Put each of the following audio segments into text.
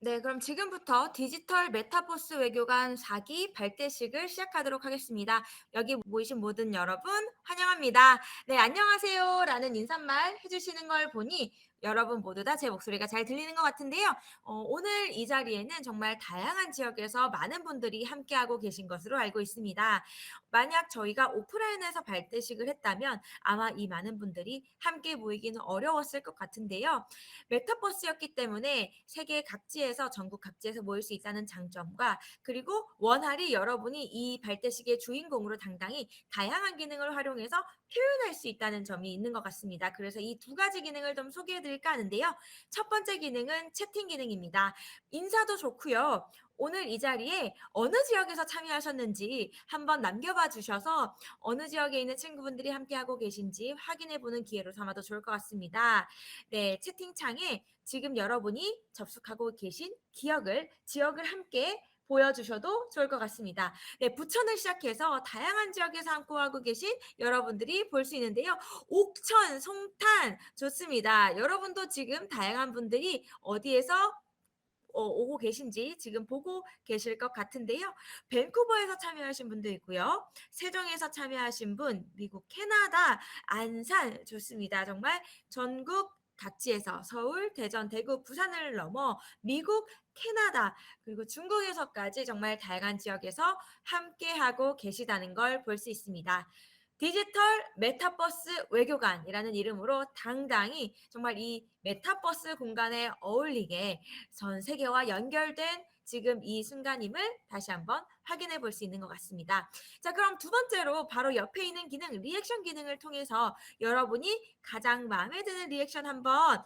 네, 그럼 지금부터 디지털 메타버스 외교관 4기 발대식을 시작하도록 하겠습니다. 여기 모이신 모든 여러분 환영합니다. 네, 안녕하세요 라는 인사말 해주시는 걸 보니 여러분 모두 다 제 목소리가 잘 들리는 것 같은데요. 오늘 이 자리에는 정말 다양한 지역에서 많은 분들이 함께하고 계신 것으로 알고 있습니다. 만약 저희가 오프라인에서 발대식을 했다면 아마 이 많은 분들이 함께 모이기는 어려웠을 것 같은데요. 메타버스였기 때문에 세계 각지에서 전국 각지에서 모일 수 있다는 장점과 그리고 원활히 여러분이 이 발대식의 주인공으로 당당히 다양한 기능을 활용해서 표현할 수 있다는 점이 있는 것 같습니다. 그래서 이 두 가지 기능을 좀 소개해 드릴까 하는데요. 첫 번째 기능은 채팅 기능입니다. 인사도 좋고요. 오늘 이 자리에 어느 지역에서 참여하셨는지 한번 남겨봐 주셔서 어느 지역에 있는 친구분들이 함께하고 계신지 확인해 보는 기회로 삼아도 좋을 것 같습니다. 네, 채팅창에 지금 여러분이 접속하고 계신 지역을 함께 보여주셔도 좋을 것 같습니다. 네, 부천을 시작해서 다양한 지역에서 함께하고 계신 여러분들이 볼 수 있는데요. 옥천, 송탄 좋습니다. 여러분도 지금 다양한 분들이 어디에서 오고 계신지 지금 보고 계실 것 같은데요. 밴쿠버에서 참여하신 분도 있고요. 세종에서 참여하신 분, 미국, 캐나다, 안산 좋습니다. 정말 전국 각지에서 서울, 대전, 대구, 부산을 넘어 미국, 캐나다 그리고 중국에서까지 정말 다양한 지역에서 함께하고 계시다는 걸 볼 수 있습니다. 디지털 메타버스 외교관이라는 이름으로 당당히 정말 이 메타버스 공간에 어울리게 전 세계와 연결된 지금 이 순간임을 다시 한번 확인해 볼 수 있는 것 같습니다. 자, 그럼 두 번째로 바로 옆에 있는 기능, 리액션 기능을 통해서 여러분이 가장 마음에 드는 리액션 한번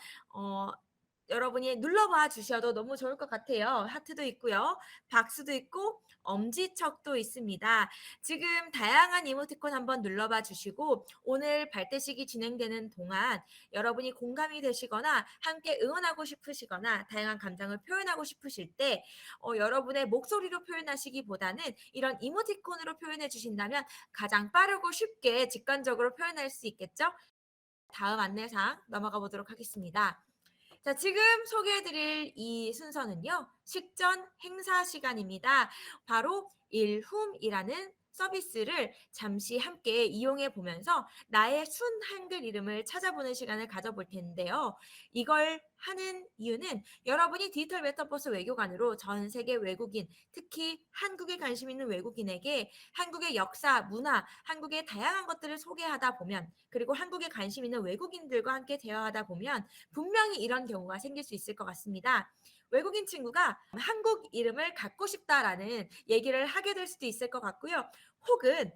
여러분이 눌러봐 주셔도 너무 좋을 것 같아요. 하트도 있고요. 박수도 있고 엄지척도 있습니다. 지금 다양한 이모티콘 한번 눌러봐 주시고 오늘 발대식이 진행되는 동안 여러분이 공감이 되시거나 함께 응원하고 싶으시거나 다양한 감정을 표현하고 싶으실 때 여러분의 목소리로 표현하시기보다는 이런 이모티콘으로 표현해 주신다면 가장 빠르고 쉽게 직관적으로 표현할 수 있겠죠? 다음 안내사항 넘어가 보도록 하겠습니다. 자, 지금 소개해 드릴 이 순서는요. 식전 행사 시간입니다. 바로 일훔이라는 서비스를 잠시 함께 이용해 보면서 나의 순 한글 이름을 찾아보는 시간을 가져볼 텐데요. 이걸 하는 이유는 여러분이 디지털 메타버스 외교관으로 전 세계 외국인, 특히 한국에 관심 있는 외국인에게 한국의 역사, 문화, 한국의 다양한 것들을 소개하다 보면 그리고 한국에 관심 있는 외국인들과 함께 대화하다 보면 분명히 이런 경우가 생길 수 있을 것 같습니다. 외국인 친구가 한국 이름을 갖고 싶다라는 얘기를 하게 될 수도 있을 것 같고요. 혹은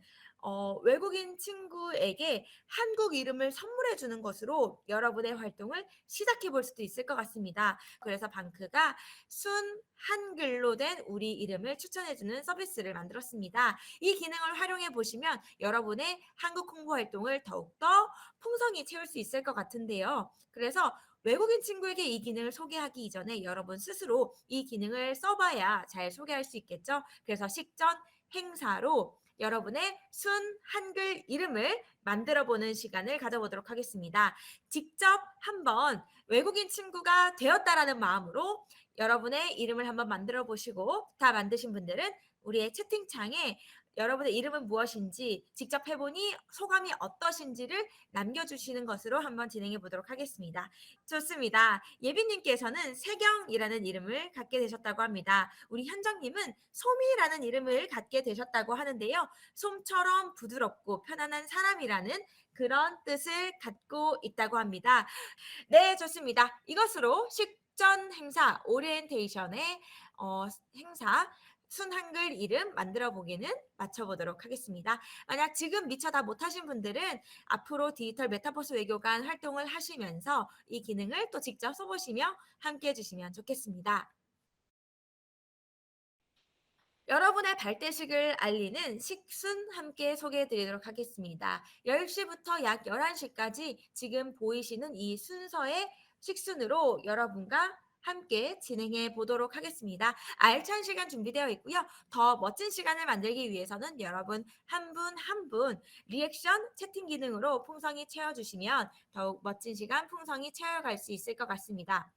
외국인 친구에게 한국 이름을 선물해 주는 것으로 여러분의 활동을 시작해 볼 수도 있을 것 같습니다. 그래서 방크가 순 한글로 된 우리 이름을 추천해 주는 서비스를 만들었습니다. 이 기능을 활용해 보시면 여러분의 한국 홍보 활동을 더욱더 풍성히 채울 수 있을 것 같은데요. 그래서 외국인 친구에게 이 기능을 소개하기 이전에 여러분 스스로 이 기능을 써봐야 잘 소개할 수 있겠죠. 그래서 식전 행사로 여러분의 순 한글 이름을 만들어 보는 시간을 가져보도록 하겠습니다. 직접 한번 외국인 친구가 되었다라는 마음으로 여러분의 이름을 한번 만들어 보시고 다 만드신 분들은 우리의 채팅창에 여러분의 이름은 무엇인지 직접 해보니 소감이 어떠신지를 남겨주시는 것으로 한번 진행해 보도록 하겠습니다. 좋습니다. 예빈님께서는 세경이라는 이름을 갖게 되셨다고 합니다. 우리 현정님은 솜이라는 이름을 갖게 되셨다고 하는데요. 솜처럼 부드럽고 편안한 사람이라는 그런 뜻을 갖고 있다고 합니다. 네, 좋습니다. 이것으로 식전 행사, 오리엔테이션의 행사, 순한글 이름 만들어 보기는 마쳐보도록 하겠습니다. 만약 지금 미처 다 못하신 분들은 앞으로 디지털 메타버스 외교관 활동을 하시면서 이 기능을 또 직접 써보시며 함께 해주시면 좋겠습니다. 여러분의 발대식을 알리는 식순 함께 소개해 드리도록 하겠습니다. 10시부터 약 11시까지 지금 보이시는 이 순서의 식순으로 여러분과 함께 진행해 보도록 하겠습니다. 알찬 시간 준비되어 있고요. 더 멋진 시간을 만들기 위해서는 여러분 한 분 한 분 리액션 채팅 기능으로 풍성히 채워주시면 더욱 멋진 시간 풍성히 채워갈 수 있을 것 같습니다.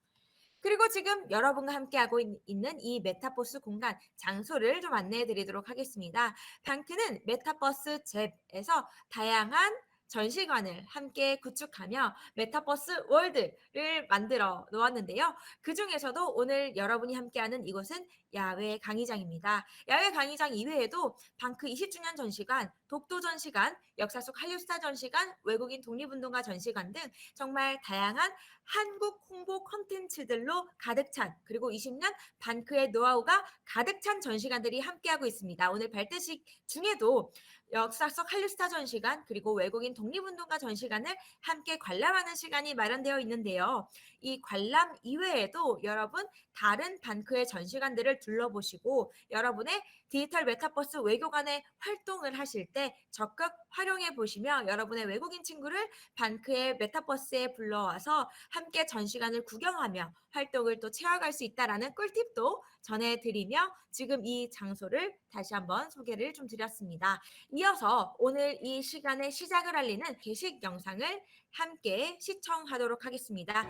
그리고 지금 여러분과 함께하고 있는 이 메타버스 공간 장소를 좀 안내해 드리도록 하겠습니다. 방크는 메타버스 잽에서 다양한 전시관을 함께 구축하며 메타버스 월드를 만들어 놓았는데요. 그중에서도 오늘 여러분이 함께하는 이곳은 야외 강의장입니다. 야외 강의장 이외에도 방크 20주년 전시관, 독도 전시관, 역사 속 한류스타 전시관, 외국인 독립운동가 전시관 등 정말 다양한 한국 홍보 콘텐츠들로 가득 찬, 그리고 20년 반크의 노하우가 가득 찬 전시관들이 함께하고 있습니다. 오늘 발대식 중에도 역사 속 한류스타 전시관, 그리고 외국인 독립운동가 전시관을 함께 관람하는 시간이 마련되어 있는데요. 이 관람 이외에도 여러분 다른 반크의 전시관들을 둘러보시고 여러분의 디지털 메타버스 외교관의 활동을 하실 때 적극 활용해 보시며 여러분의 외국인 친구를 반크의 메타버스에 불러와서 함께 전시관을 구경하며 활동을 또 채워갈 수 있다라는 꿀팁도 전해드리며 지금 이 장소를 다시 한번 소개를 좀 드렸습니다. 이어서 오늘 이 시간의 시작을 알리는 게시 영상을 함께 시청하도록 하겠습니다.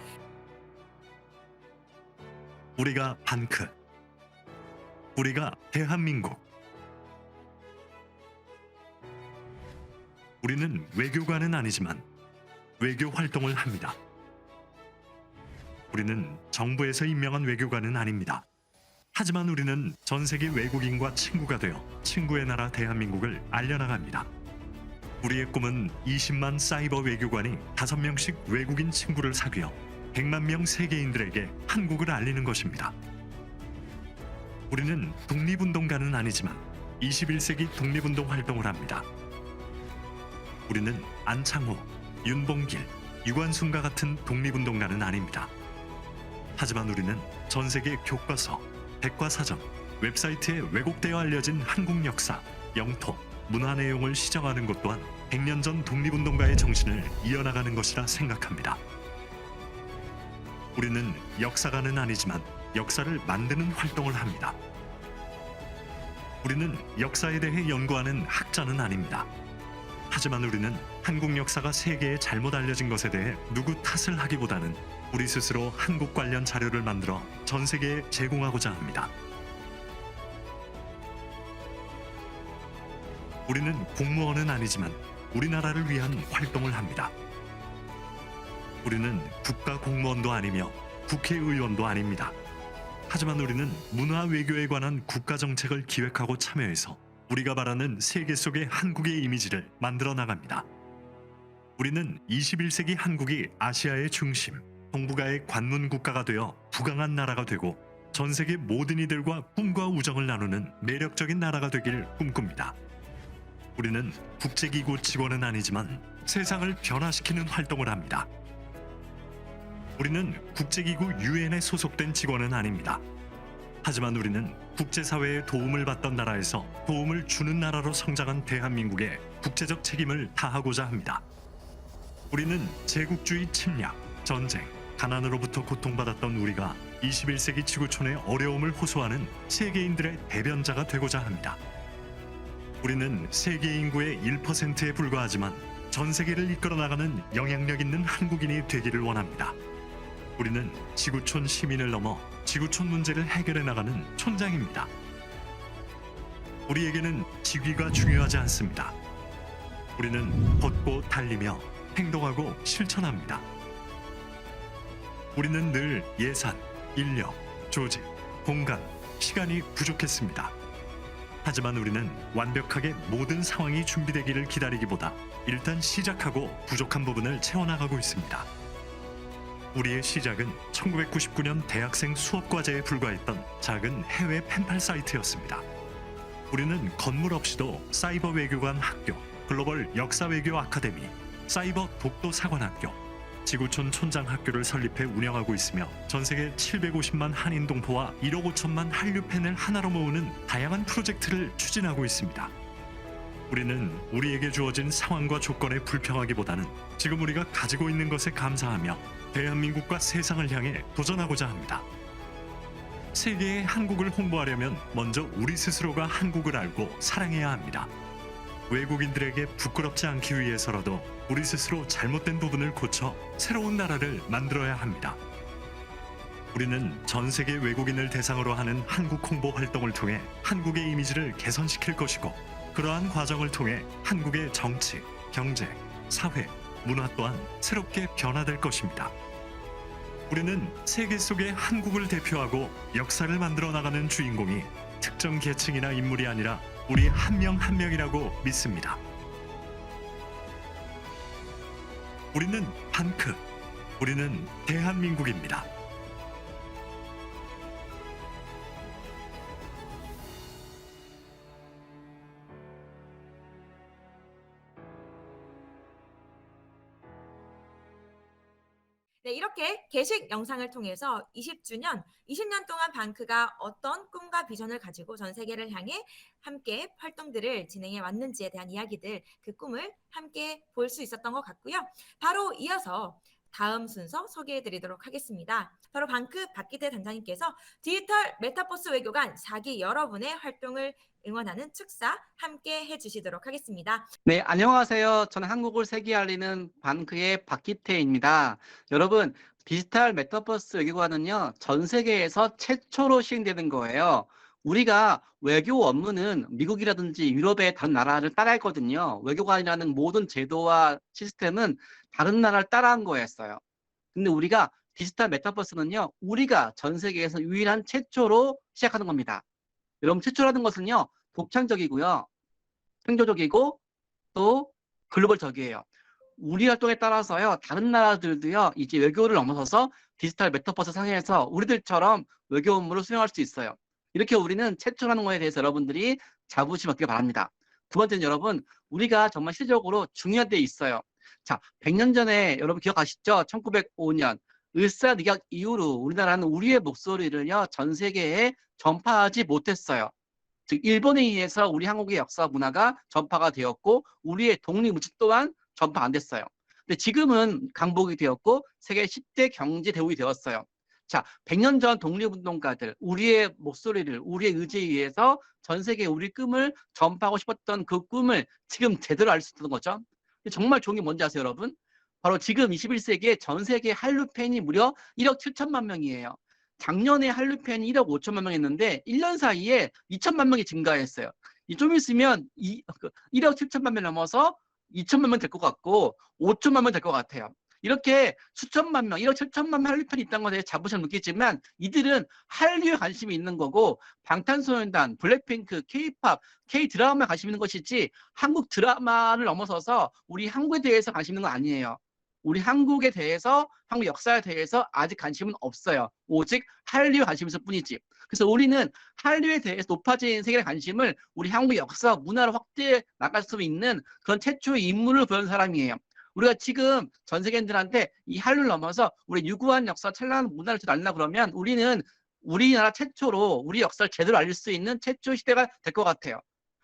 우리가 반크, 우리가 대한민국. 우리는 외교관은 아니지만 외교 활동을 합니다. 우리는 정부에서 임명한 외교관은 아닙니다. 하지만 우리는 전 세계 외국인과 친구가 되어 친구의 나라 대한민국을 알려나갑니다. 우리의 꿈은 20만 사이버 외교관이 5명씩 외국인 친구를 사귀어 100만 명 세계인들에게 한국을 알리는 것입니다. 우리는 독립운동가는 아니지만 21세기 독립운동 활동을 합니다. 우리는 안창호, 윤봉길, 유관순과 같은 독립운동가는 아닙니다. 하지만 우리는 전 세계 교과서, 백과사전, 웹사이트에 왜곡되어 알려진 한국 역사, 영토, 문화 내용을 시정하는 것 또한 100년 전 독립운동가의 정신을 이어나가는 것이라 생각합니다. 우리는 역사가는 아니지만 역사를 만드는 활동을 합니다. 우리는 역사에 대해 연구하는 학자는 아닙니다. 하지만 우리는 한국 역사가 세계에 잘못 알려진 것에 대해 누구 탓을 하기보다는 우리 스스로 한국 관련 자료를 만들어 전 세계에 제공하고자 합니다. 우리는 공무원은 아니지만 우리나라를 위한 활동을 합니다. 우리는 국가 공무원도 아니며 국회의원도 아닙니다. 하지만 우리는 문화 외교에 관한 국가 정책을 기획하고 참여해서 우리가 바라는 세계 속의 한국의 이미지를 만들어 나갑니다. 우리는 21세기 한국이 아시아의 중심, 동북아의 관문 국가가 되어 부강한 나라가 되고 전 세계 모든 이들과 꿈과 우정을 나누는 매력적인 나라가 되길 꿈꿉니다. 우리는 국제기구 직원은 아니지만 세상을 변화시키는 활동을 합니다. 우리는 국제기구 유엔에 소속된 직원은 아닙니다. 하지만 우리는 국제사회의 도움을 받던 나라에서 도움을 주는 나라로 성장한 대한민국의 국제적 책임을 다하고자 합니다. 우리는 제국주의 침략, 전쟁, 가난으로부터 고통받았던 우리가 21세기 지구촌의 어려움을 호소하는 세계인들의 대변자가 되고자 합니다. 우리는 세계 인구의 1%에 불과하지만 전 세계를 이끌어 나가는 영향력 있는 한국인이 되기를 원합니다. 우리는 지구촌 시민을 넘어 지구촌 문제를 해결해 나가는 촌장입니다. 우리에게는 직위가 중요하지 않습니다. 우리는 걷고 달리며 행동하고 실천합니다. 우리는 늘 예산, 인력, 조직, 공간, 시간이 부족했습니다. 하지만 우리는 완벽하게 모든 상황이 준비되기를 기다리기보다 일단 시작하고 부족한 부분을 채워나가고 있습니다. 우리의 시작은 1999년 대학생 수업과제에 불과했던 작은 해외 펜팔 사이트였습니다. 우리는 건물 없이도 사이버 외교관 학교, 글로벌 역사 외교 아카데미, 사이버 독도 사관학교, 지구촌 촌장 학교를 설립해 운영하고 있으며 전 세계 750만 한인 동포와 1억 5천만 한류 팬을 하나로 모으는 다양한 프로젝트를 추진하고 있습니다. 우리는 우리에게 주어진 상황과 조건에 불평하기보다는 지금 우리가 가지고 있는 것에 감사하며 대한민국과 세상을 향해 도전하고자 합니다. 세계에 한국을 홍보하려면 먼저 우리 스스로가 한국을 알고 사랑해야 합니다. 외국인들에게 부끄럽지 않기 위해서라도 우리 스스로 잘못된 부분을 고쳐 새로운 나라를 만들어야 합니다. 우리는 전 세계 외국인을 대상으로 하는 한국 홍보 활동을 통해 한국의 이미지를 개선시킬 것이고, 그러한 과정을 통해 한국의 정치, 경제, 사회, 문화 또한 새롭게 변화될 것입니다. 우리는 세계 속의 한국을 대표하고 역사를 만들어 나가는 주인공이 특정 계층이나 인물이 아니라 우리 한 명 한 명이라고 믿습니다. 우리는 반크, 우리는 대한민국입니다. 네, 이렇게 게식 영상을 통해서 20주년, 20년 동안 방크가 어떤 꿈과 비전을 가지고 전 세계를 향해 함께 활동들을 진행해 왔는지에 대한 이야기들, 그 꿈을 함께 볼 수 있었던 것 같고요. 바로 이어서 다음 순서 소개해 드리도록 하겠습니다. 바로 방크 박기태 단장님께서 디지털 메타버스 외교관 4기 여러분의 활동을 응원하는 축사 함께 해주시도록 하겠습니다. 네, 안녕하세요. 저는 한국을 세계에 알리는 반크의 박기태입니다. 여러분, 디지털 메타버스 외교관은요, 전 세계에서 최초로 시행되는 거예요. 우리가 외교 업무는 미국이라든지 유럽의 다른 나라를 따라했거든요. 외교관이라는 모든 제도와 시스템은 다른 나라를 따라한 거였어요. 근데 우리가 디지털 메타버스는요, 우리가 전 세계에서 유일한 최초로 시작하는 겁니다. 여러분, 최초라는 것은요, 독창적이고요, 창조적이고, 또 글로벌적이에요. 우리 활동에 따라서요, 다른 나라들도요, 이제 외교를 넘어서서 디지털 메타버스 상에서 우리들처럼 외교 업무를 수행할 수 있어요. 이렇게 우리는 최초라는 거에 대해서 여러분들이 자부심 갖길 바랍니다. 두 번째는 여러분, 우리가 정말 시대적으로 중요한 데 있어요. 자, 100년 전에 여러분 기억하시죠? 1905년 을사늑약 이후로 우리나라는 우리의 목소리를요, 전 세계에 전파하지 못했어요. 즉 일본에 의해서 우리 한국의 역사 문화가 전파가 되었고 우리의 독립운동 또한 전파 안 됐어요. 근데 지금은 강복이 되었고 세계 10대 경제 대국이 되었어요. 자, 100년 전 독립운동가들, 우리의 목소리를, 우리의 의지에 의해서 전 세계에 우리 꿈을 전파하고 싶었던 그 꿈을 지금 제대로 알 수 있는 거죠. 정말 좋은 게 뭔지 아세요, 여러분? 바로 지금 21세기에 전 세계 한류 팬이 무려 1억 7천만 명이에요. 작년에 한류 팬이 1억 5천만 명 했는데 1년 사이에 2천만 명이 증가했어요. 좀 있으면 1억 7천만 명 넘어서 2천만 명 될 것 같고 5천만 명 될 것 같아요. 이렇게 수천만 명, 1억 7천만 명 한류 팬이 있다는 것에 자부심을 느끼지만 이들은 한류에 관심이 있는 거고 방탄소년단, 블랙핑크, K-팝, K-드라마에 관심 있는 것이지 한국 드라마를 넘어서서 우리 한국에 대해서 관심 있는 건 아니에요. 우리 한국에 대해서, 한국 역사에 대해서 아직 관심은 없어요. 오직 한류에 관심이 있을 뿐이지. 그래서 우리는 한류에 대해서 높아진 세계의 관심을 우리 한국의 역사와 문화를 확대해 나갈 수 있는 그런 최초의 인물을 보여준 사람이에요. 우리가 지금 전 세계인들한테 이 한류를 넘어서 우리 유구한 역사, 찬란한 문화를 알리려 그러면 우리는 우리나라 최초로 우리 역사를 제대로 알릴 수 있는 최초 시대가 될 것 같아요.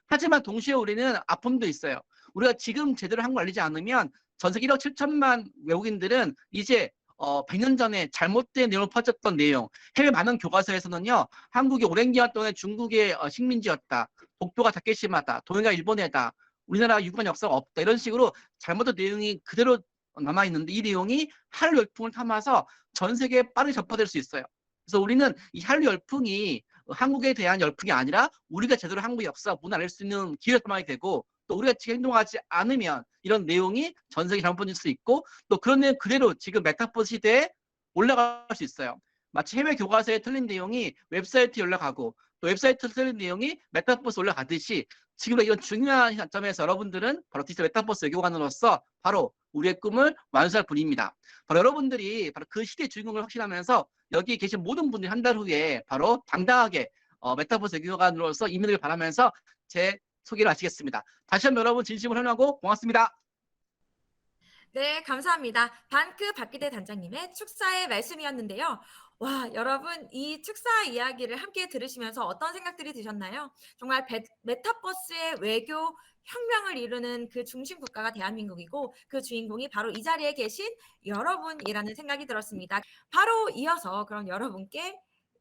하지만 동시에 우리는 아픔도 있어요. 우리가 지금 제대로 한국을 알리지 않으면 전 세계 1억 7천만 외국인들은 이제 100년 전에 잘못된 내용을 퍼졌던 내용, 해외 많은 교과서에서는요, 한국이 오랜 기간 동안 중국의 식민지였다, 독도가 다케시마다, 동해가 일본해다, 우리나라 유구한 역사가 없다, 이런 식으로 잘못된 내용이 그대로 남아있는데 이 내용이 한류 열풍을 타면서 전 세계에 빠르게 전파될 수 있어요. 그래서 우리는 이 한류 열풍이 한국에 대한 열풍이 아니라 우리가 제대로 한국의 역사, 문화를 알 수 있는 기회가 삼아야 되고 또 우리가 지금 행동하지 않으면 이런 내용이 전 세계에 잘못 번질 수 있고 또 그런 내용 그대로 지금 메타버스 시대에 올라갈 수 있어요. 마치 해외 교과서에 틀린 내용이 웹사이트에 올라가고 또 웹사이트에 틀린 내용이 메타버스에 올라가듯이 지금 이런 중요한 점에서 여러분들은 바로 디지털 메타버스 외교관으로서 바로 우리의 꿈을 완수할 분입니다. 바로 여러분들이 바로 그 시대의 주인공을 확신하면서 여기 계신 모든 분들이 한 달 후에 바로 당당하게 메타버스 외교관으로서 임명을 바라면서 제 소개를 마치겠습니다. 다시 한번 여러분 진심으로 환영하고 고맙습니다. 네, 감사합니다. 반크 박기대 단장님의 축사의 말씀이었는데요. 와, 여러분 이 축사 이야기를 함께 들으시면서 어떤 생각들이 드셨나요? 정말 메타버스의 외교 혁명을 이루는 그 중심 국가가 대한민국이고 그 주인공이 바로 이 자리에 계신 여러분이라는 생각이 들었습니다. 바로 이어서 그럼 여러분께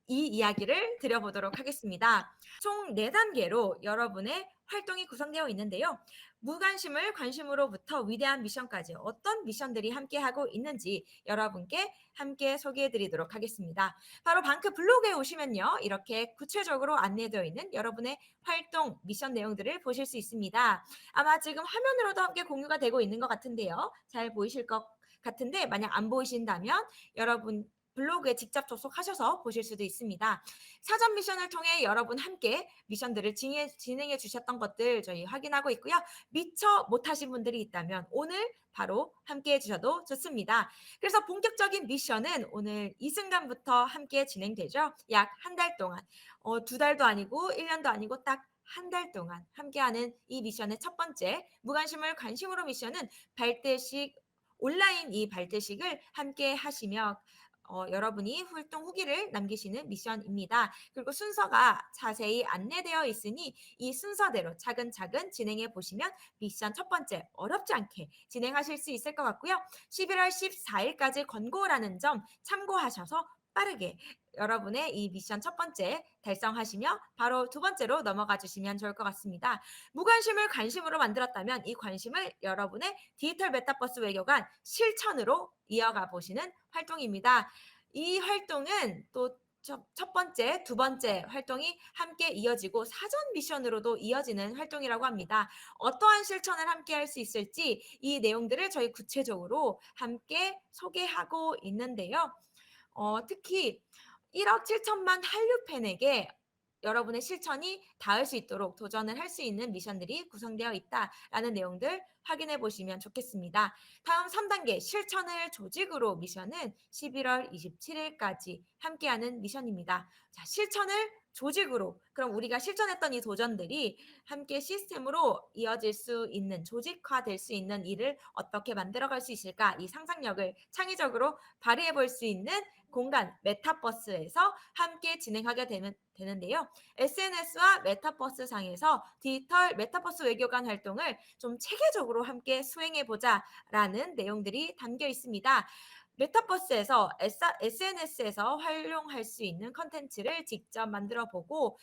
이 이야기를 드려보도록 하겠습니다. 총 4단계로 여러분의 활동이 구성되어 있는데요. 무관심을 관심으로부터 위대한 미션까지 어떤 미션들이 함께하고 있는지 여러분께 함께 소개해드리도록 하겠습니다. 바로 방크 블로그에 오시면요. 이렇게 구체적으로 안내되어 있는 여러분의 활동, 미션 내용들을 보실 수 있습니다. 아마 지금 화면으로도 함께 공유가 되고 있는 것 같은데요. 잘 보이실 것 같은데 만약 안 보이신다면 여러분 블로그에 직접 접속하셔서 보실 수도 있습니다. 사전 미션을 통해 여러분 함께 미션들을 진행해 주셨던 것들 저희 확인하고 있고요. 미처 못하신 분들이 있다면 오늘 바로 함께 해주셔도 좋습니다. 그래서 본격적인 미션은 오늘 이 순간부터 함께 진행되죠. 약 한 달 동안 2달도 아니고 1년도 아니고 딱 한 달 동안 함께하는 이 미션의 첫 번째 무관심을 관심으로 미션은 발대식 온라인 이 발대식을 함께 하시며 여러분이 활동 후기를 남기시는 미션입니다. 그리고 순서가 자세히 안내되어 있으니 이 순서대로 차근차근 진행해 보시면 미션 첫 번째 어렵지 않게 진행하실 수 있을 것 같고요. 11월 14일까지 권고라는 점 참고하셔서 빠르게 여러분의 이 미션 첫 번째 달성하시며 바로 두 번째로 넘어가 주시면 좋을 것 같습니다. 무관심을 관심으로 만들었다면 이 관심을 여러분의 디지털 메타버스 외교관 실천으로 이어가 보시는 활동입니다. 이 활동은 또 첫 번째, 두 번째 활동이 함께 이어지고 사전 미션으로도 이어지는 활동이라고 합니다. 어떠한 실천을 함께 할 수 있을지 이 내용들을 저희 구체적으로 함께 소개하고 있는데요. 특히 1억 7천만 한류 팬에게 여러분의 실천이 닿을 수 있도록 도전을 할 수 있는 미션들이 구성되어 있다라는 내용들 확인해 보시면 좋겠습니다. 다음 3단계 실천을 조직으로 미션은 11월 27일까지 함께하는 미션입니다. 자, 실천을 조직으로 그럼 우리가 실천했던 이 도전들이 함께 시스템으로 이어질 수 있는 조직화될 수 있는 일을 어떻게 만들어갈 수 있을까 이 상상력을 창의적으로 발휘해 볼 수 있는 공간 메타버스에서 함께 진행하게 되는데요. SNS와 메타버스 상에서 디지털 메타버스 외교관 활동을 좀 체계적으로 함께 수행해 보자라는 내용들이 담겨 있습니다. 메타버스에서 SNS에서 활용할 수 있는 컨텐츠를 직접 만들어 보고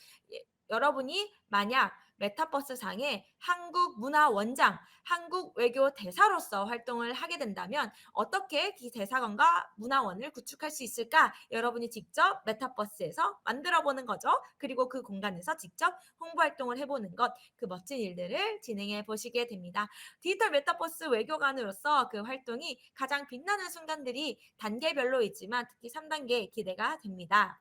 여러분이 만약 메타버스 상에 한국 문화 원장, 한국 외교 대사로서 활동을 하게 된다면 어떻게 이 대사관과 문화원을 구축할 수 있을까? 여러분이 직접 메타버스에서 만들어 보는 거죠. 그리고 그 공간에서 직접 홍보 활동을 해보는 것, 그 멋진 일들을 진행해 보시게 됩니다. 디지털 메타버스 외교관으로서 그 활동이 가장 빛나는 순간들이 단계별로 있지만 특히 3단계 기대가 됩니다.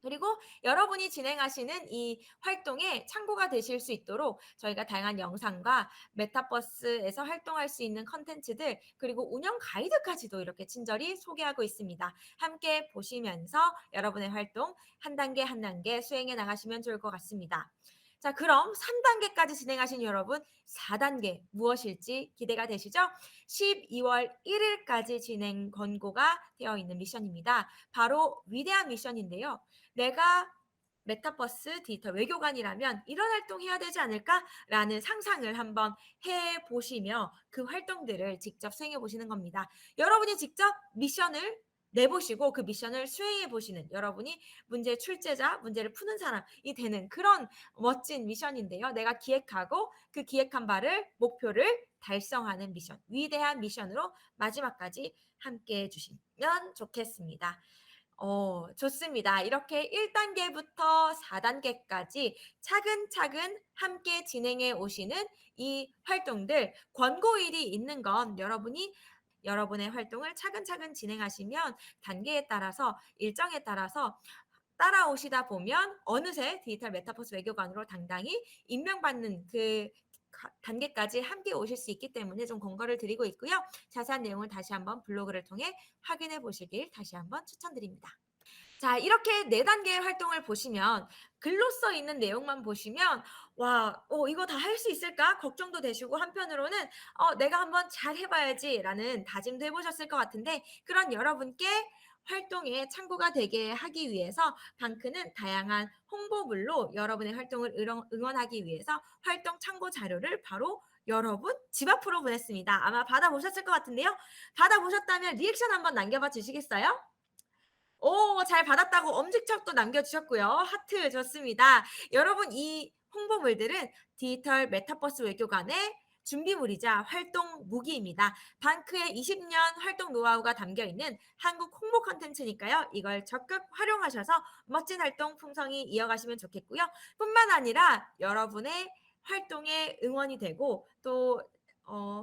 그리고 여러분이 진행하시는 이 활동에 참고가 되실 수 있도록 저희가 다양한 영상과 메타버스에서 활동할 수 있는 컨텐츠들 그리고 운영 가이드까지도 이렇게 친절히 소개하고 있습니다. 함께 보시면서 여러분의 활동 한 단계 한 단계 수행해 나가시면 좋을 것 같습니다. 자, 그럼 3단계까지 진행하신 여러분 4단계 무엇일지 기대가 되시죠? 12월 1일까지 진행 권고가 되어 있는 미션입니다. 바로 위대한 미션인데요. 내가 메타버스 디지털 외교관이라면 이런 활동 해야 되지 않을까라는 상상을 한번 해보시며 그 활동들을 직접 수행해 보시는 겁니다. 여러분이 직접 미션을 내보시고 그 미션을 수행해 보시는 여러분이 문제 출제자, 문제를 푸는 사람이 되는 그런 멋진 미션인데요. 내가 기획하고 그 기획한 바를 목표를 달성하는 미션, 위대한 미션으로 마지막까지 함께 해주시면 좋겠습니다. 좋습니다. 이렇게 1단계부터 4단계까지 차근차근 함께 진행해 오시는 이 활동들, 권고일이 있는 건 여러분의 활동을 차근차근 진행하시면 단계에 따라서 일정에 따라서 따라오시다 보면 어느새 디지털 메타버스 외교관으로 당당히 임명받는 그 단계까지 함께 오실 수 있기 때문에 좀 권고를 드리고 있고요. 자세한 내용을 다시 한번 블로그를 통해 확인해 보시길 다시 한번 추천드립니다. 자, 이렇게 4단계의 활동을 보시면 글로 써 있는 내용만 보시면 와, 이거 다 할 수 있을까? 걱정도 되시고 한편으로는 내가 한번 잘 해봐야지라는 다짐도 해보셨을 것 같은데 그런 여러분께 활동에 참고가 되게 하기 위해서 방크는 다양한 홍보물로 여러분의 활동을 응원하기 위해서 활동 참고 자료를 바로 여러분 집 앞으로 보냈습니다. 아마 받아보셨을 것 같은데요. 받아보셨다면 리액션 한번 남겨봐 주시겠어요? 오, 잘 받았다고 엄지척도 남겨주셨고요. 하트 좋습니다. 여러분, 이 홍보물들은 디지털 메타버스 외교관의 준비물이자 활동 무기입니다. 방크의 20년 활동 노하우가 담겨 있는 한국 홍보 콘텐츠니까요. 이걸 적극 활용하셔서 멋진 활동 풍성히 이어가시면 좋겠고요. 뿐만 아니라 여러분의 활동에 응원이 되고 또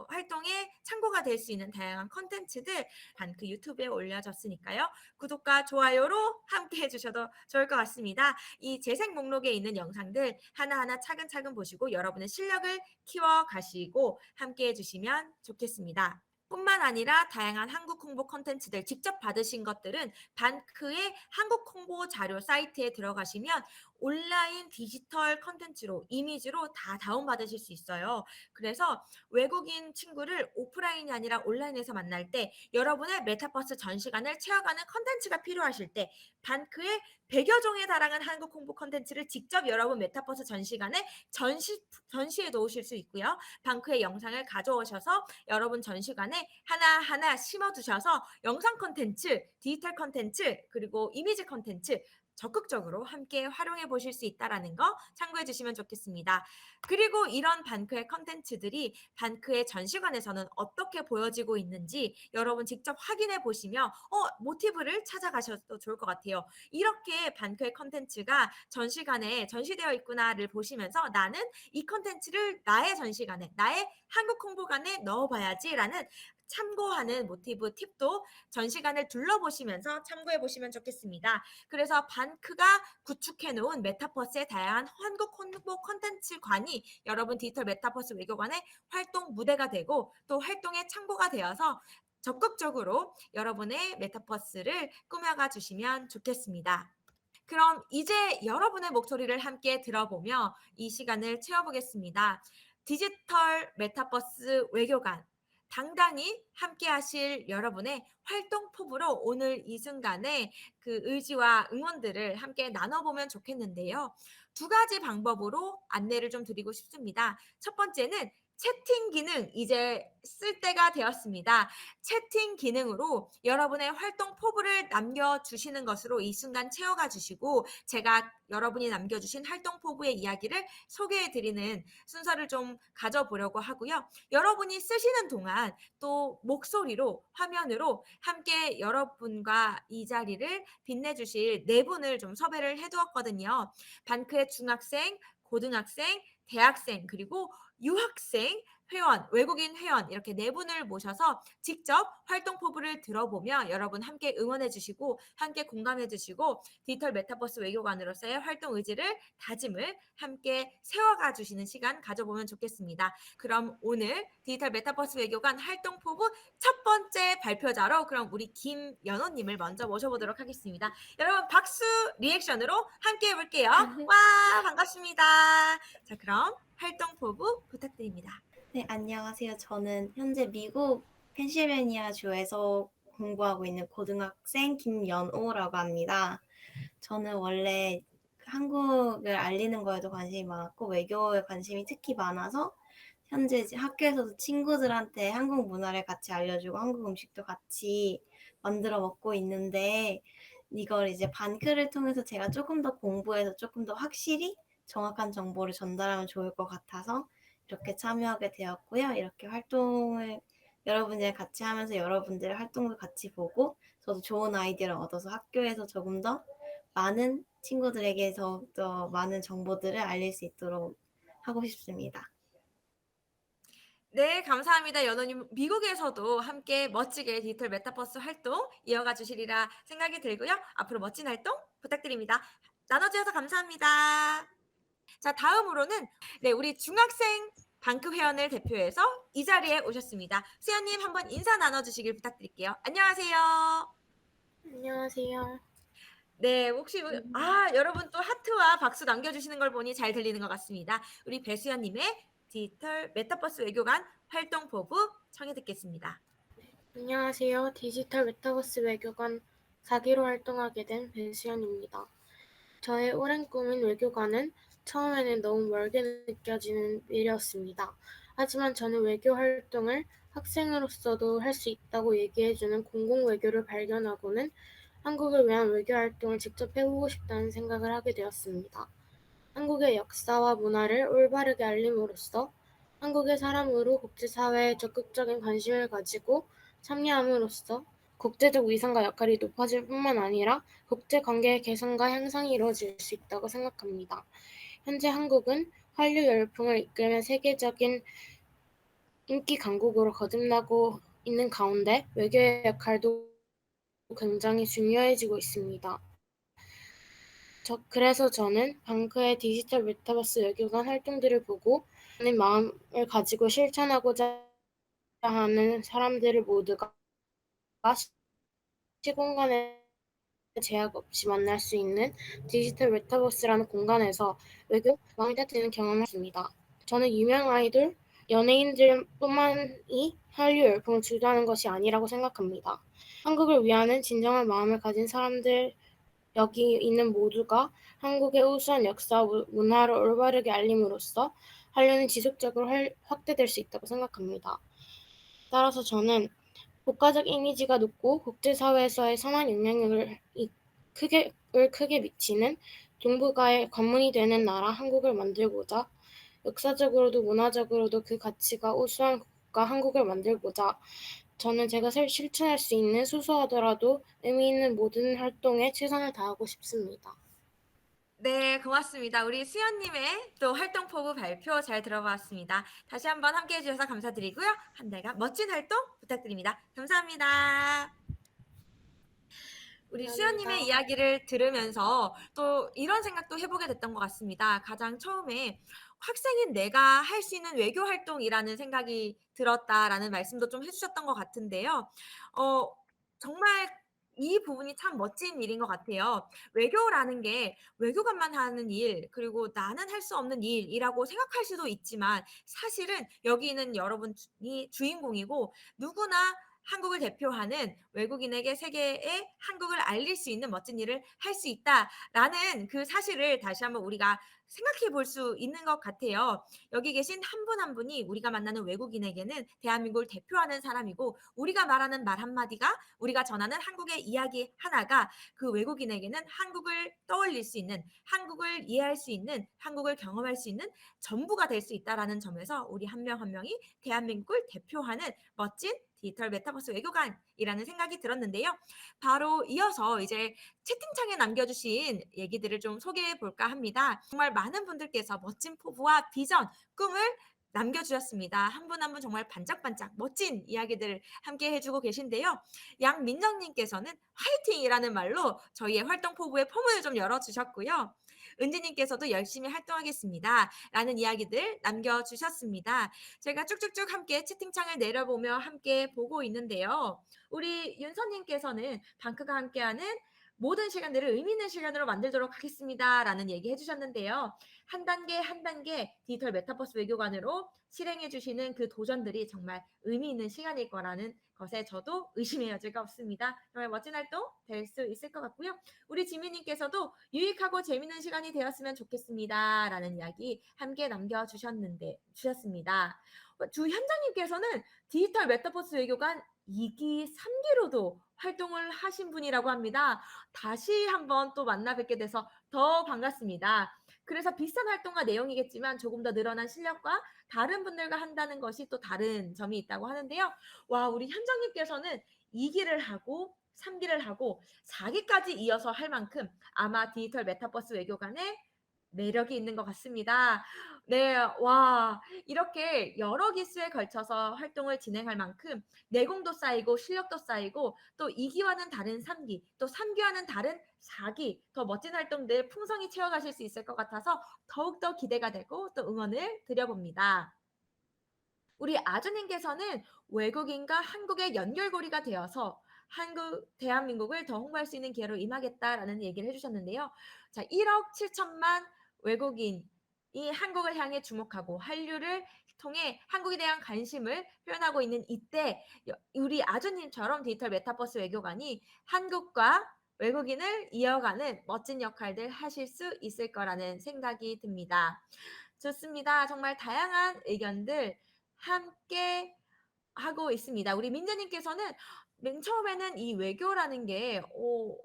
활동에 참고가 될 수 있는 다양한 콘텐츠들 방크 유튜브에 올려졌으니까요. 구독과 좋아요로 함께 해주셔도 좋을 것 같습니다. 이 재생 목록에 있는 영상들 하나하나 차근차근 보시고 여러분의 실력을 키워가시고 함께 해주시면 좋겠습니다. 뿐만 아니라 다양한 한국 홍보 콘텐츠들 직접 받으신 것들은 반크의 한국 홍보 자료 사이트에 들어가시면 온라인 디지털 콘텐츠로 이미지로 다 다운받으실 수 있어요. 그래서 외국인 친구를 오프라인이 아니라 온라인에서 만날 때 여러분의 메타버스 전시관을 채워가는 콘텐츠가 필요하실 때 반크의 100여 종에 달하는 한국 홍보 콘텐츠를 직접 여러분 메타버스 전시관에 전시해 놓으실 수 있고요. 방크의 영상을 가져오셔서 여러분 전시관에 하나하나 심어두셔서 영상 콘텐츠, 디지털 콘텐츠, 그리고 이미지 콘텐츠 적극적으로 함께 활용해 보실 수 있다는 거 참고해 주시면 좋겠습니다. 그리고 이런 반크의 콘텐츠들이 반크의 전시관에서는 어떻게 보여지고 있는지 여러분 직접 확인해 보시며 모티브를 찾아가셔도 좋을 것 같아요. 이렇게 반크의 콘텐츠가 전시관에 전시되어 있구나를 보시면서 나는 이 콘텐츠를 나의 전시관에, 나의 한국 홍보관에 넣어봐야지라는 참고하는 모티브 팁도 전시관을 둘러보시면서 참고해 보시면 좋겠습니다. 그래서 반크가 구축해 놓은 메타버스의 다양한 한국 홍보 콘텐츠관이 여러분 디지털 메타버스 외교관의 활동 무대가 되고 또 활동의 참고가 되어서 적극적으로 여러분의 메타버스를 꾸며가 주시면 좋겠습니다. 그럼 이제 여러분의 목소리를 함께 들어보며 이 시간을 채워보겠습니다. 디지털 메타버스 외교관 당당히 함께 하실 여러분의 활동 포부로 오늘 이 순간에 그 의지와 응원들을 함께 나눠보면 좋겠는데요. 두 가지 방법으로 안내를 좀 드리고 싶습니다. 첫 번째는 채팅 기능 이제 쓸 때가 되었습니다. 채팅 기능으로 여러분의 활동 포부를 남겨주시는 것으로 이 순간 채워가 주시고 제가 여러분이 남겨주신 활동 포부의 이야기를 소개해드리는 순서를 좀 가져보려고 하고요. 여러분이 쓰시는 동안 또 목소리로 화면으로 함께 여러분과 이 자리를 빛내주실 네 분을 좀 섭외를 해두었거든요. 반크의 중학생, 고등학생, 대학생 그리고 유학생 회원, 외국인 회원 이렇게 네 분을 모셔서 직접 활동 포부를 들어보며 여러분 함께 응원해 주시고 함께 공감해 주시고 디지털 메타버스 외교관으로서의 활동 의지를 다짐을 함께 세워가 주시는 시간 가져보면 좋겠습니다. 그럼 오늘 디지털 메타버스 외교관 활동 포부 첫 번째 발표자로 그럼 우리 김연호님을 먼저 모셔보도록 하겠습니다. 여러분 박수 리액션으로 함께 해볼게요. 와 반갑습니다. 자 그럼 활동 포부 부탁드립니다. 네, 안녕하세요. 저는 현재 미국 펜실베니아 주에서 공부하고 있는 고등학생 김연호라고 합니다. 저는 원래 한국을 알리는 거에도 관심이 많았고 외교에 관심이 특히 많아서 현재 이제 학교에서도 친구들한테 한국 문화를 같이 알려주고 한국 음식도 같이 만들어 먹고 있는데 이걸 이제 반크를 통해서 제가 조금 더 공부해서 조금 더 확실히 정확한 정보를 전달하면 좋을 것 같아서 이렇게 참여하게 되었고요. 이렇게 활동을 여러분들이랑 같이 하면서 여러분들의 활동을 같이 보고 저도 좋은 아이디어를 얻어서 학교에서 조금 더 많은 친구들에게 더욱더 많은 정보들을 알릴 수 있도록 하고 싶습니다. 네, 감사합니다. 연호님. 미국에서도 함께 멋지게 디지털 메타버스 활동 이어가 주시리라 생각이 들고요. 앞으로 멋진 활동 부탁드립니다. 나눠주셔서 감사합니다. 자, 다음으로는 네, 우리 중학생 방크 회원을 대표해서 이 자리에 오셨습니다. 수연님 한번 인사 나눠주시길 부탁드릴게요. 안녕하세요. 안녕하세요. 네, 혹시 여러분 또 하트와 박수 남겨주시는 걸 보니 잘 들리는 것 같습니다. 우리 배수연님의 디지털 메타버스 외교관 활동 포부 청해 듣겠습니다. 안녕하세요. 디지털 메타버스 외교관 4기로 활동하게 된 배수연입니다. 저의 오랜 꿈인 외교관은 처음에는 너무 멀게 느껴지는 일이었습니다. 하지만 저는 외교 활동을 학생으로서도 할 수 있다고 얘기해주는 공공외교를 발견하고는 한국을 위한 외교 활동을 직접 해보고 싶다는 생각을 하게 되었습니다. 한국의 역사와 문화를 올바르게 알림으로써 한국의 사람으로 국제사회에 적극적인 관심을 가지고 참여함으로써 국제적 위상과 역할이 높아질 뿐만 아니라 국제관계의 개선과 향상이 이루어질 수 있다고 생각합니다. 현재 한국은 한류 열풍을 이끌며 세계적인 인기 강국으로 거듭나고 있는 가운데 외교의 역할도 굉장히 중요해지고 있습니다. 그래서 저는 방크의 디지털 메타버스 외교관 활동들을 보고 하는 마음을 가지고 실천하고자 하는 사람들을 모두가 시공간에 제약 없이 만날 수 있는 디지털 메타버스라는 공간에서 외교 마음이 따뜻해지는 경험을 했습니다. 저는 유명 아이돌, 연예인들뿐만이 한류 열풍을 주도하는 것이 아니라고 생각합니다. 한국을 위하는 진정한 마음을 가진 사람들 여기 있는 모두가 한국의 우수한 역사와 문화를 올바르게 알림으로써 한류는 지속적으로 확대될 수 있다고 생각합니다. 따라서 저는 국가적 이미지가 높고 국제사회에서의 선한 영향력을 크게 미치는 동북아의 관문이 되는 나라 한국을 만들고자 역사적으로도 문화적으로도 그 가치가 우수한 국가 한국을 만들고자 저는 제가 실천할 수 있는 소소하더라도 의미 있는 모든 활동에 최선을 다하고 싶습니다. 네, 고맙습니다. 우리 수연님의 또 활동 포부 발표 잘 들어봤습니다. 다시 한번 함께 해주셔서 감사드리고요. 한 달간 멋진 활동 부탁드립니다. 감사합니다. 우리 수연님의 감사합니다. 이야기를 들으면서 또 이런 생각도 해보게 됐던 것 같습니다. 가장 처음에 학생인 내가 할 수 있는 외교 활동이라는 생각이 들었다라는 말씀도 좀 해주셨던 것 같은데요. 정말 이 부분이 참 멋진 일인 것 같아요. 외교라는 게 외교관만 하는 일, 그리고 나는 할 수 없는 일이라고 생각할 수도 있지만 사실은 여기 있는 여러분이 주인공이고 누구나 한국을 대표하는 외국인에게 세계에 한국을 알릴 수 있는 멋진 일을 할 수 있다라는 그 사실을 다시 한번 우리가 생각해 볼 수 있는 것 같아요. 여기 계신 한 분 한 분이 우리가 만나는 외국인에게는 대한민국을 대표하는 사람이고 우리가 말하는 말 한마디가 우리가 전하는 한국의 이야기 하나가 그 외국인에게는 한국을 떠올릴 수 있는 한국을 이해할 수 있는 한국을 경험할 수 있는 전부가 될 수 있다라는 점에서 우리 한 명 한 명이 대한민국을 대표하는 멋진 디지털 메타버스 외교관이라는 생각이 들었는데요. 바로 이어서 이제 채팅창에 남겨주신 얘기들을 좀 소개해 볼까 합니다. 정말 많은 분들께서 멋진 포부와 비전, 꿈을 남겨주셨습니다. 한 분 한 분 정말 반짝반짝 멋진 이야기들을 함께 해주고 계신데요. 양민정님께서는 화이팅이라는 말로 저희의 활동 포부의 포문을 좀 열어주셨고요. 은지님께서도 열심히 활동하겠습니다. 라는 이야기들 남겨주셨습니다. 제가 쭉쭉쭉 함께 채팅창을 내려보며 함께 보고 있는데요. 우리 윤서님께서는 방크가 함께하는 모든 시간들을 의미 있는 시간으로 만들도록 하겠습니다. 라는 얘기 해주셨는데요. 한 단계 한 단계 디지털 메타버스 외교관으로 실행해 주시는 그 도전들이 정말 의미 있는 시간일 거라는 것에 저도 의심의 여지가 없습니다. 정말 멋진 활동 될 수 있을 것 같고요. 우리 지민님께서도 유익하고 재미있는 시간이 되었으면 좋겠습니다. 라는 이야기 함께 주셨습니다. 주 현장님께서는 디지털 메타버스 외교관 2기, 3기로도 활동을 하신 분이라고 합니다. 다시 한번 또 만나 뵙게 돼서 더 반갑습니다. 그래서 비슷한 활동과 내용이겠지만 조금 더 늘어난 실력과 다른 분들과 한다는 것이 또 다른 점이 있다고 하는데요. 와, 우리 현장님께서는 2기를 하고 3기를 하고 4기까지 이어서 할 만큼 아마 디지털 메타버스 외교관의 매력이 있는 것 같습니다. 네, 와, 이렇게 여러 기수에 걸쳐서 활동을 진행할 만큼 내공도 쌓이고 실력도 쌓이고 또 2기와는 다른 3기, 또 3기와는 다른 4기, 더 멋진 활동들 풍성히 채워가실 수 있을 것 같아서 더욱더 기대가 되고 또 응원을 드려봅니다. 우리 아주님께서는 외국인과 한국의 연결고리가 되어서 대한민국을 더 홍보할 수 있는 기회로 임하겠다라는 얘기를 해주셨는데요. 자, 1억 7천만 외국인이 한국을 향해 주목하고 한류를 통해 한국에 대한 관심을 표현하고 있는 이때 우리 아주님처럼 디지털 메타버스 외교관이 한국과 외국인을 이어가는 멋진 역할들 하실 수 있을 거라는 생각이 듭니다. 좋습니다. 정말 다양한 의견들 함께 하고 있습니다. 우리 민재님께서는 맨 처음에는 이 외교라는 게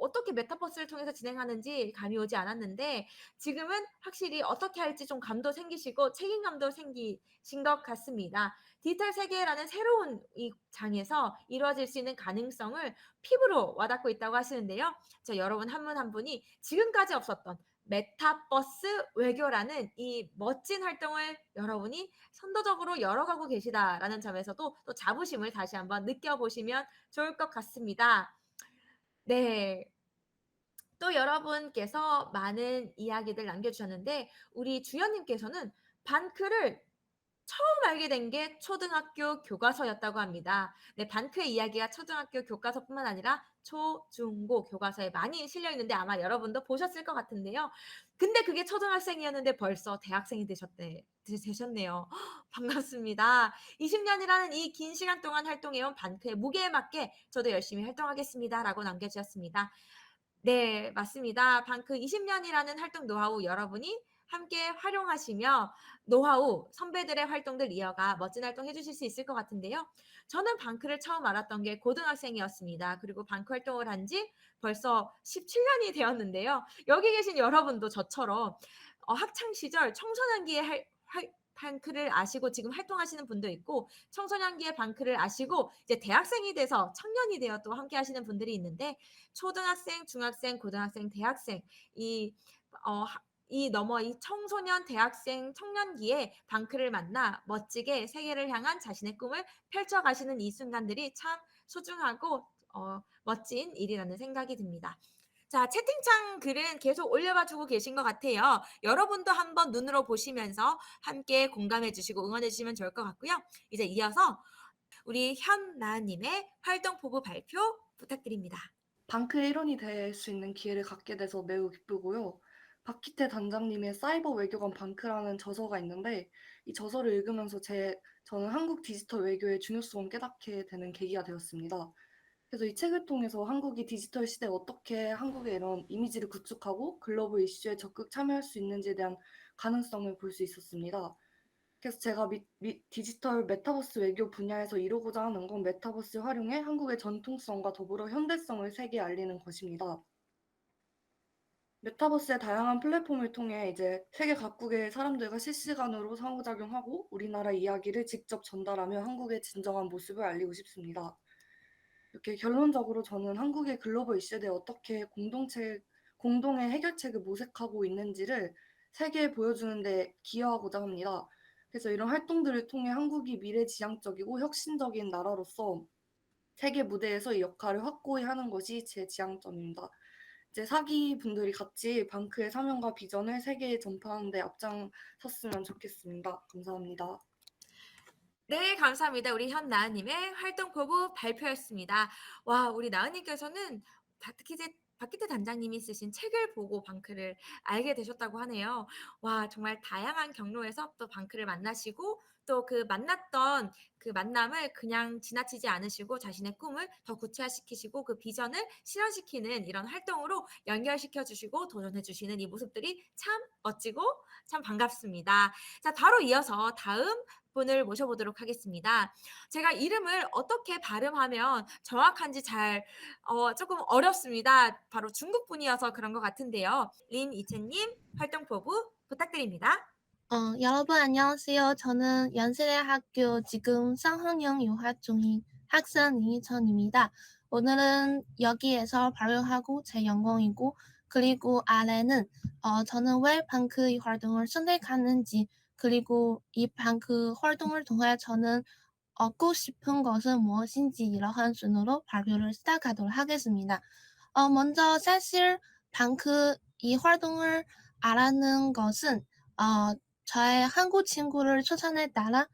어떻게 메타버스를 통해서 진행하는지 감이 오지 않았는데 지금은 확실히 어떻게 할지 좀 감도 생기시고 책임감도 생기신 것 같습니다. 디지털 세계라는 새로운 이 장에서 이루어질 수 있는 가능성을 피부로 와닿고 있다고 하시는데요. 여러분 한 분 한 분이 지금까지 없었던 메타버스 외교라는 이 멋진 활동을 여러분이 선도적으로 열어가고 계시다라는 점에서도 또 자부심을 다시 한번 느껴보시면 좋을 것 같습니다. 네. 또 여러분께서 많은 이야기들 남겨주셨는데 우리 주연님께서는 반크를 처음 알게 된 게 초등학교 교과서였다고 합니다. 네, 반크의 이야기가 초등학교 교과서뿐만 아니라 초, 중, 고 교과서에 많이 실려 있는데 아마 여러분도 보셨을 것 같은데요. 근데 그게 초등학생이었는데 벌써 대학생이 되셨네요. 반갑습니다. 20년이라는 이 긴 시간 동안 활동해온 반크의 무게에 맞게 저도 열심히 활동하겠습니다라고 남겨주셨습니다. 네, 맞습니다. 반크 20년이라는 활동 노하우 여러분이 함께 활용하시며 노하우, 선배들의 활동들 이어가 멋진 활동 해주실 수 있을 것 같은데요. 저는 반크를 처음 알았던 게 고등학생이었습니다. 그리고 반크 활동을 한 지 벌써 17년이 되었는데요. 여기 계신 여러분도 저처럼 학창 시절 청소년기에 반크를 아시고 지금 활동하시는 분도 있고 청소년기에 반크를 아시고 이제 대학생이 돼서 청년이 되어 또 함께 하시는 분들이 있는데 초등학생, 중학생, 고등학생, 대학생 이 넘어 이 청소년, 대학생, 청년기에 방크를 만나 멋지게 세계를 향한 자신의 꿈을 펼쳐가시는 이 순간들이 참 소중하고 멋진 일이라는 생각이 듭니다. 자, 채팅창 글은 계속 올려가지고 계신 것 같아요. 여러분도 한번 눈으로 보시면서 함께 공감해 주시고 응원해 주시면 좋을 것 같고요. 이제 이어서 우리 현나님의 활동 포부 발표 부탁드립니다. 방크의 일원이 될 수 있는 기회를 갖게 돼서 매우 기쁘고요. 박희태 단장님의 사이버 외교관 방크라는 저서가 있는데 이 저서를 읽으면서 저는 한국 디지털 외교의 중요성을 깨닫게 되는 계기가 되었습니다. 그래서 이 책을 통해서 한국이 디지털 시대에 어떻게 한국의 이런 이미지를 구축하고 글로벌 이슈에 적극 참여할 수 있는지에 대한 가능성을 볼 수 있었습니다. 그래서 제가 디지털 메타버스 외교 분야에서 이루고자 하는 건 메타버스 활용해 한국의 전통성과 더불어 현대성을 세계에 알리는 것입니다. 메타버스의 다양한 플랫폼을 통해 이제 세계 각국의 사람들과 실시간으로 상호작용하고 우리나라 이야기를 직접 전달하며 한국의 진정한 모습을 알리고 싶습니다. 이렇게 결론적으로 저는 한국의 글로벌 이슈에 대해 어떻게 공동의 해결책을 모색하고 있는지를 세계에 보여주는 데 기여하고자 합니다. 그래서 이런 활동들을 통해 한국이 미래지향적이고 혁신적인 나라로서 세계 무대에서 이 역할을 확고히 하는 것이 제 지향점입니다. 이제 사기 분들이 같이 방크의 사명과 비전을 세계에 전파하는 데 앞장섰으면 좋겠습니다. 감사합니다. 네, 감사합니다. 우리 현나은님의 활동 포부 발표였습니다. 와, 우리 나은님께서는 박기태 단장님이 쓰신 책을 보고 방크를 알게 되셨다고 하네요. 와, 정말 다양한 경로에서 또 방크를 만나시고 또 그 만났던 그 만남을 그냥 지나치지 않으시고 자신의 꿈을 더 구체화시키시고 그 비전을 실현시키는 이런 활동으로 연결시켜 주시고 도전해 주시는 이 모습들이 참 멋지고 참 반갑습니다. 자, 바로 이어서 다음 분을 모셔보도록 하겠습니다. 제가 이름을 어떻게 발음하면 정확한지 조금 어렵습니다. 바로 중국 분이어서 그런 것 같은데요. 린이채님 활동 포부 부탁드립니다. 여러분 안녕하세요. 저는 연세대학교 지금 3학년 유학 중인 학생 이희천입니다. 오늘은 여기에서 발표하고 제 영광이고 그리고 아래는 저는 왜 방크 이 활동을 선택하는지 그리고 이 방크 활동을 통해 저는 얻고 싶은 것은 무엇인지 이러한 순으로 발표를 시작하도록 하겠습니다. 먼저 사실 방크 이 활동을 알아는 것은 저의 한국 친구를 추천에 따라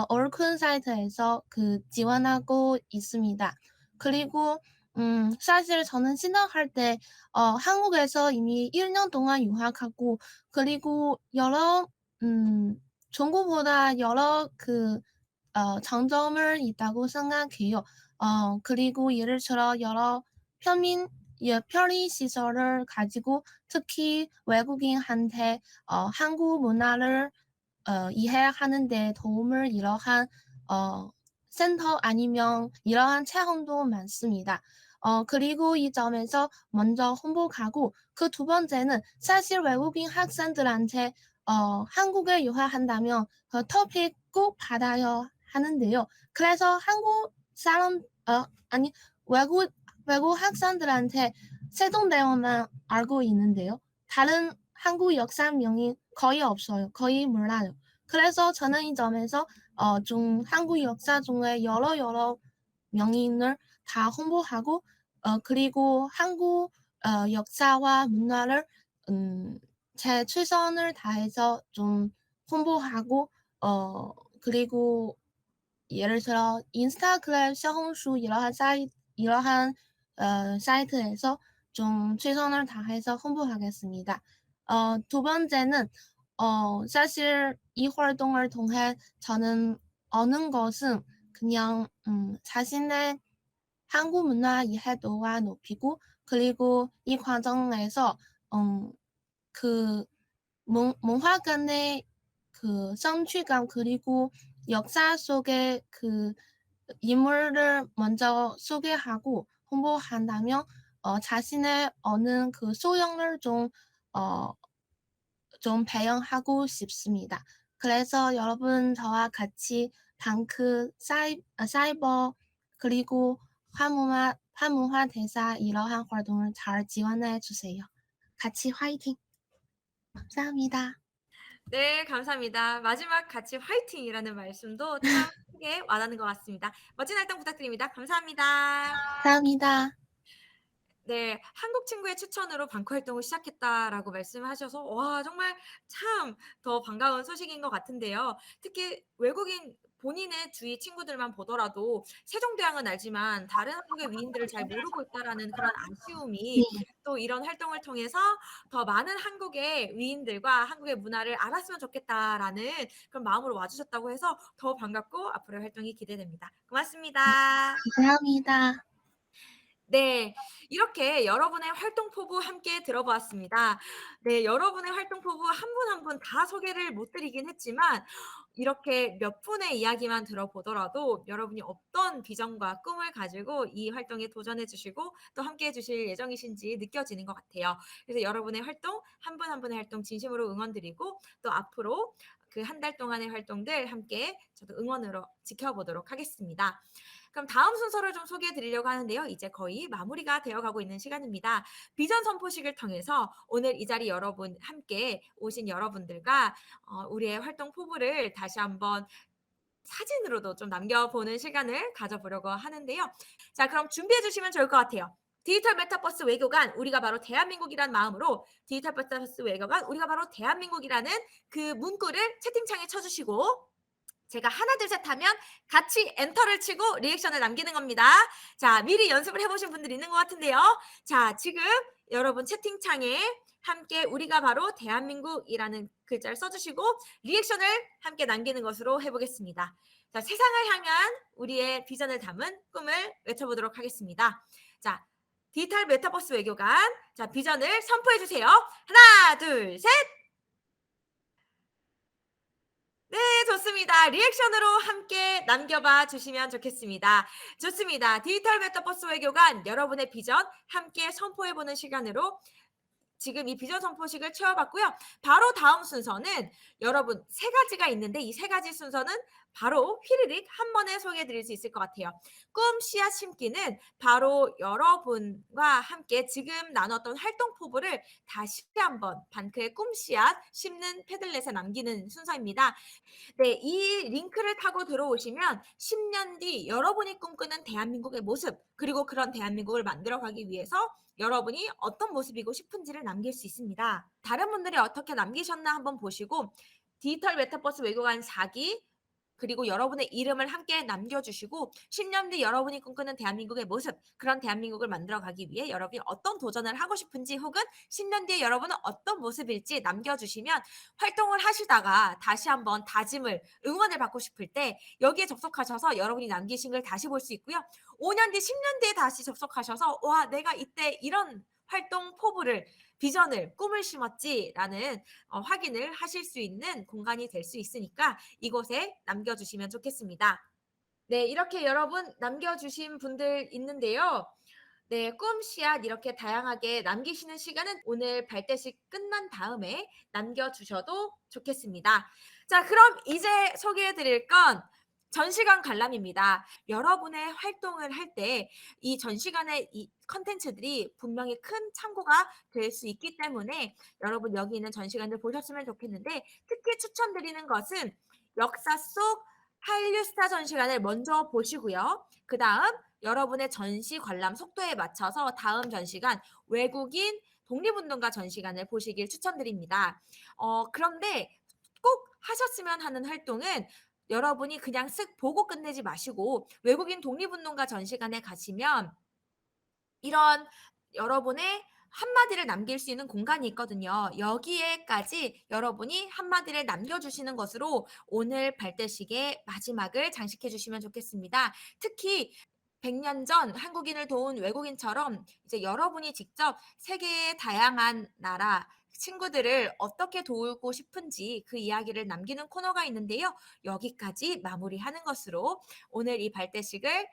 얼큰 사이트에서 지원하고 있습니다. 그리고 사실 저는 신청할 때 한국에서 이미 1년 동안 유학하고 그리고 여러 중국보다 여러 장점을 있다고 생각해요. 그리고 예를 들어 여러 편의 시설을 가지고 특히 외국인한테 한국 문화를 이해하는 데 도움을 이러한 센터 아니면 이러한 체험도 많습니다. 그리고 이 점에서 먼저 홍보하고 그 두 번째는 사실 외국인 학생들한테 한국에 유학한다면 그 토픽 꼭 받아야 하는데요. 그래서 한국 사람 아니 외국 학생들한테 세종대왕만 알고 있는데요. 다른 한국 역사명이 거의 없어요. 거의 몰라요. 그래서 저는 이 점에서 좀 한국 역사 중에 여러 명인을 다 홍보하고 그리고 한국 역사와 문화를 제 최선을 다해서 좀 홍보하고 그리고 예를 들어 인스타그램, 샤홍슈 이러한 사이트에서 좀 최선을 다해서 홍보하겠습니다. 두 번째는 사실 이 활동을 통해 저는 얻는 것은 그냥 자신의 한국 문화 이해도가 높이고 그리고 이 과정에서 그 문화간의 그 성취감 그리고 역사 속의 그 인물을 먼저 소개하고 홍보한다면 자신의 얻는 그 소양을 어 좀 배양하고 싶습니다. 그래서 여러분 저와 같이 방크, 사이버 그리고 한문화 대사 이러한 활동을 잘 지원해 주세요. 같이 화이팅! 감사합니다. 네, 감사합니다. 마지막 같이 화이팅이라는 말씀도 참 크게 와닿는 것 같습니다. 멋진 활동 부탁드립니다. 감사합니다. 감사합니다. 네, 한국 친구의 추천으로 방크 활동을 시작했다라고 말씀하셔서 와 정말 참 더 반가운 소식인 것 같은데요. 특히 외국인 본인의 주위 친구들만 보더라도 세종대왕은 알지만 다른 한국의 위인들을 잘 모르고 있다라는 그런 아쉬움이 네. 또 이런 활동을 통해서 더 많은 한국의 위인들과 한국의 문화를 알았으면 좋겠다라는 그런 마음으로 와주셨다고 해서 더 반갑고 앞으로의 활동이 기대됩니다. 고맙습니다. 감사합니다. 네. 이렇게 여러분의 활동 포부 함께 들어보았습니다. 네. 여러분의 활동 포부 한 분 한 분 다 소개를 못 드리긴 했지만 이렇게 몇 분의 이야기만 들어보더라도 여러분이 어떤 비전과 꿈을 가지고 이 활동에 도전해 주시고 또 함께 해 주실 예정이신지 느껴지는 것 같아요. 그래서 여러분의 활동 한 분 한 분의 활동 진심으로 응원 드리고 또 앞으로 그 한 달 동안의 활동들 함께 저도 응원으로 지켜보도록 하겠습니다. 그럼 다음 순서를 좀 소개해 드리려고 하는데요. 이제 거의 마무리가 되어 가고 있는 시간입니다. 비전 선포식을 통해서 오늘 이 자리 여러분 함께 오신 여러분들과 우리의 활동 포부를 다시 한번 사진으로도 좀 남겨보는 시간을 가져보려고 하는데요. 자, 그럼 준비해 주시면 좋을 것 같아요. 디지털 메타버스 외교관 우리가 바로 대한민국이란 마음으로 디지털 메타버스 외교관 우리가 바로 대한민국이라는 그 문구를 채팅창에 쳐주시고 제가 하나 둘 셋 하면 같이 엔터를 치고 리액션을 남기는 겁니다. 자, 미리 연습을 해보신 분들 있는 것 같은데요. 자, 지금 여러분 채팅창에 함께 우리가 바로 대한민국이라는 글자를 써주시고 리액션을 함께 남기는 것으로 해보겠습니다. 자, 세상을 향한 우리의 비전을 담은 꿈을 외쳐보도록 하겠습니다. 자, 디지털 메타버스 외교관, 자, 비전을 선포해 주세요. 하나, 둘, 셋. 네, 좋습니다. 리액션으로 함께 남겨봐 주시면 좋겠습니다. 좋습니다. 디지털 메타버스 외교관 여러분의 비전 함께 선포해보는 시간으로 지금 이 비전 선포식을 채워봤고요. 바로 다음 순서는 여러분 세 가지가 있는데 이 세 가지 순서는 바로 휘리릭 한 번에 소개해드릴 수 있을 것 같아요. 꿈 씨앗 심기는 바로 여러분과 함께 지금 나눴던 활동 포부를 다시 한번 반크의 꿈 씨앗 심는 패들렛에 남기는 순서입니다. 네, 이 링크를 타고 들어오시면 10년 뒤 여러분이 꿈꾸는 대한민국의 모습 그리고 그런 대한민국을 만들어가기 위해서 여러분이 어떤 모습이고 싶은지를 남길 수 있습니다. 다른 분들이 어떻게 남기셨나 한번 보시고 디지털 메타버스 외교관 4기 그리고 여러분의 이름을 함께 남겨주시고 10년 뒤 여러분이 꿈꾸는 대한민국의 모습 그런 대한민국을 만들어가기 위해 여러분이 어떤 도전을 하고 싶은지 혹은 10년 뒤에 여러분은 어떤 모습일지 남겨주시면 활동을 하시다가 다시 한번 다짐을 응원을 받고 싶을 때 여기에 접속하셔서 여러분이 남기신 걸 다시 볼 수 있고요. 5년 뒤 10년 뒤에 다시 접속하셔서 와 내가 이때 이런 활동 포부를 비전을 꿈을 심었지라는 확인을 하실 수 있는 공간이 될 수 있으니까 이곳에 남겨주시면 좋겠습니다. 네, 이렇게 여러분 남겨주신 분들 있는데요. 네, 꿈, 씨앗 이렇게 다양하게 남기시는 시간은 오늘 발대식 끝난 다음에 남겨주셔도 좋겠습니다. 자, 그럼 이제 소개해 드릴 건 전시관 관람입니다. 여러분의 활동을 할 때 이 전시관의 이 컨텐츠들이 분명히 큰 참고가 될 수 있기 때문에 여러분 여기 있는 전시관들 보셨으면 좋겠는데 특히 추천드리는 것은 역사 속 한류스타 전시관을 먼저 보시고요. 그 다음 여러분의 전시 관람 속도에 맞춰서 다음 전시관 외국인 독립운동가 전시관을 보시길 추천드립니다. 그런데 꼭 하셨으면 하는 활동은 여러분이 그냥 쓱 보고 끝내지 마시고 외국인 독립운동가 전시관에 가시면 이런 여러분의 한마디를 남길 수 있는 공간이 있거든요. 여기에까지 여러분이 한마디를 남겨주시는 것으로 오늘 발대식의 마지막을 장식해 주시면 좋겠습니다. 특히 100년 전 한국인을 도운 외국인처럼 이제 여러분이 직접 세계의 다양한 나라 친구들을 어떻게 도우고 싶은지 그 이야기를 남기는 코너가 있는데요. 여기까지 마무리하는 것으로 오늘 이 발대식을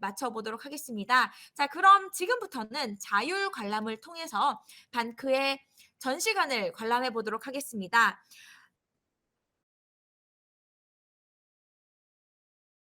맞춰보도록 하겠습니다. 자, 그럼 지금부터는 자율 관람을 통해서 반크의 전시관을 관람해 보도록 하겠습니다.